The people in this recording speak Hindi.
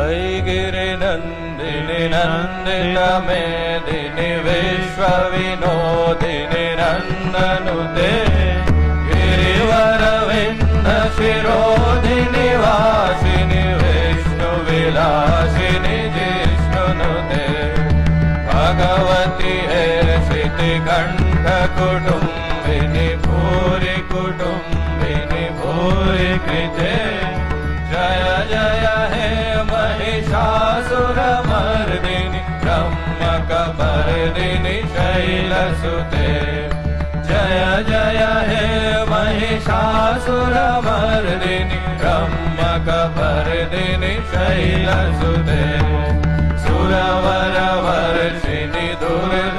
ऐगिरिनन्दिनि नन्दितमेदिनि विश्वविनोदिनि नन्दनुते गिरिवरविन्दशिरोधिनि वासिनि विष्णुविलासिनि जिष्णुनुते भगवति हेशितिकण्ठकुटुम्बिनि भूरि कुटुम्बिनि भूरि कृते जय जय हे महिषासुरमर्दिनि ब्रह्मकपर्दिनि शैलसुते जय जय हे महिषासुरमर्दिनि ब्रह्मकपर्दिनि शैलसुते सुरवरवर्षिणि दुर्धरधर्षिणि